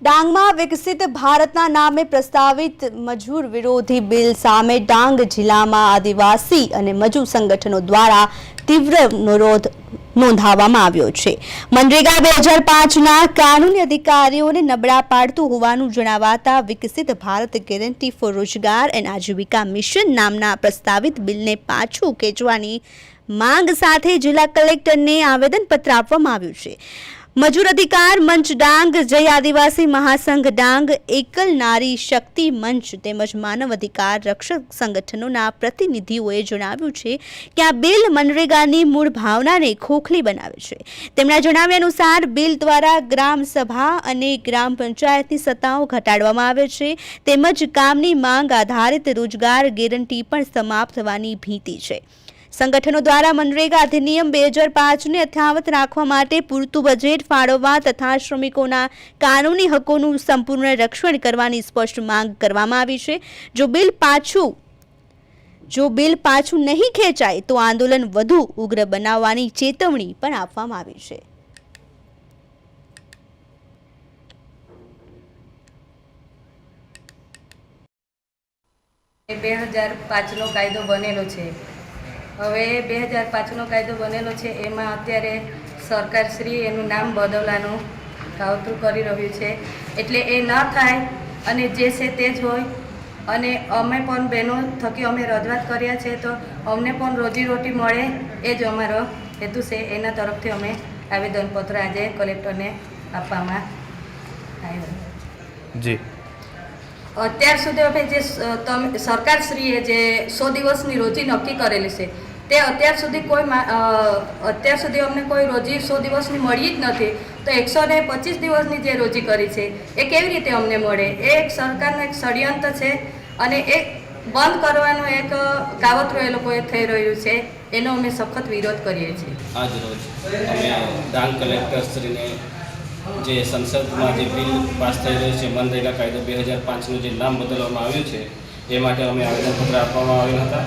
ડાંગમાં વિકસિત ભારતના નામે પ્રસ્તાવિત મજૂર વિરોધી બિલ સામે ડાંગ જિલ્લામાં આદિવાસી અને મજૂર સંગઠનો દ્વારા તીવ્ર વિરોધ નોંધાવવામાં આવ્યો છે। મનરેગા 2005ના કાનૂની અધિકારીઓને નબળા પાડતું હોવાનું જણાવાતા વિકસિત ભારત ગેરંટી ફોર રોજગાર એન્ડ આજીવિકા મિશન નામના પ્રસ્તાવિત બિલને પાછું ખેંચવાની માંગ સાથે જિલ્લા કલેક્ટરને આવેદનપત્ર આપવામાં આવ્યું છે। મજૂર અધિકાર મંચ ડાંગ, જય આદિવાસી મહાસંઘ ડાંગ, એકલ નારી શક્તિ મંચ તેમજ માનવ અધિકાર રક્ષક સંગઠનોના પ્રતિનિધિઓએ જણાવ્યું છે કે આ બિલ મનરેગાની મૂળ ભાવનાને ખોખલી બનાવે છે। તેમના જણાવ્યા અનુસાર બિલ દ્વારા ગ્રામ સભા અને ગ્રામ પંચાયતની સત્તાઓ ઘટાડવામાં આવે છે તેમજ કામની માંગ આધારિત રોજગાર ગેરંટી પણ સમાપ્ત થવાની ભીતિ છે। સંગઠનો દ્વારા મનરેગા અધિનિયમ 2005ને યથાવત રાખવા માટે પૂરતું બજેટ ફાળવવા તથા શ્રમિકોના કાનૂની હકોનું સંપૂર્ણ રક્ષણ કરવાની સ્પષ્ટ માંગ કરવામાં આવી છે। જો બિલ પાછું નહીં ખેંચાય તો આંદોલન વધુ ઉગ્ર બનાવવાની ચેતવણી પણ આપવામાં આવી છે। 2005નો કાયદો બનેલો છે। હવે 2005નો કાયદો બનેલો છે એમાં અત્યારે સરકારશ્રી એનું નામ બદલવાનું કાવતરું કરી રહ્યું છે, એટલે એ ન થાય અને જે છે તે જ હોય। અને અમે પણ બહેનો થકી અમે રજૂઆત કર્યા છે તો અમને પણ રોજીરોટી મળે એ જ અમારો હેતુ છે। એના તરફથી અમે આવેદનપત્ર આજે કલેક્ટરને આપવામાં આવ્યું જી। અત્યાર સુધી અમે જે સરકારશ્રીએ જે 100 દિવસની રોજી નક્કી કરેલી છે તે અત્યાર સુધી અમને કોઈ રોજી 100 દિવસની મળી જ નથી, તો 125 દિવસની જે રોજી કરી છે એ કેવી રીતે અમને મળે? એ એક સરકારનું એક ષડયંત્ર છે અને એ બંધ કરવાનું એક કાવતરું એ લોકોએ થઈ રહ્યું છે, એનો અમે સખત વિરોધ કરીએ છીએ। આજ રોજ અમે ડાંગ કલેક્ટરશ્રીને જે સંસદમાં જે બિલ પાસ થઈ રહ્યું છે મનરેગા કાયદો 2005નું જે નામ બદલવામાં આવ્યું છે એ માટે અમે આવેદનપત્ર આપવામાં આવ્યા હતા।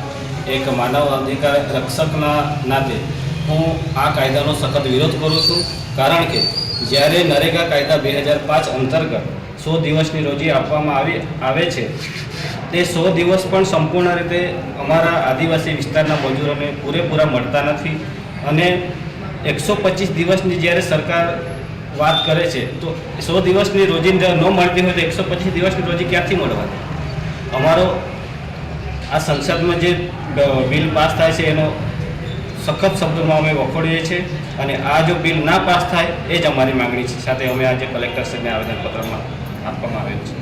એક માનવ અધિકાર રક્ષકના નાતે હું આ કાયદાનો સખત વિરોધ કરું છું, કારણ કે જ્યારે નરેગા કાયદા 2005 અંતર્ગત 100 દિવસની રોજી આપવામાં આવે છે તે 100 દિવસ પણ સંપૂર્ણ રીતે અમારા આદિવાસી વિસ્તારના મજૂરોને પૂરેપૂરા મળતા નથી અને 125 દિવસની જ્યારે સરકાર વાત કરે છે તો 100 દિવસની રોજી ન મળતી હોય તો 125 દિવસની રોજી ક્યાંથી મળવાની? અમારો આ સંસદમાં જે બિલ પાસ થાય છે એનો સખત શબ્દોમાં અમે વખોડીએ છીએ અને આ જો બિલ ના પાસ થાય એ જ અમારી માગણી છે, સાથે અમે આજે કલેક્ટરશ્રીને આવેદનપત્રમાં આપવામાં આવેલું છે।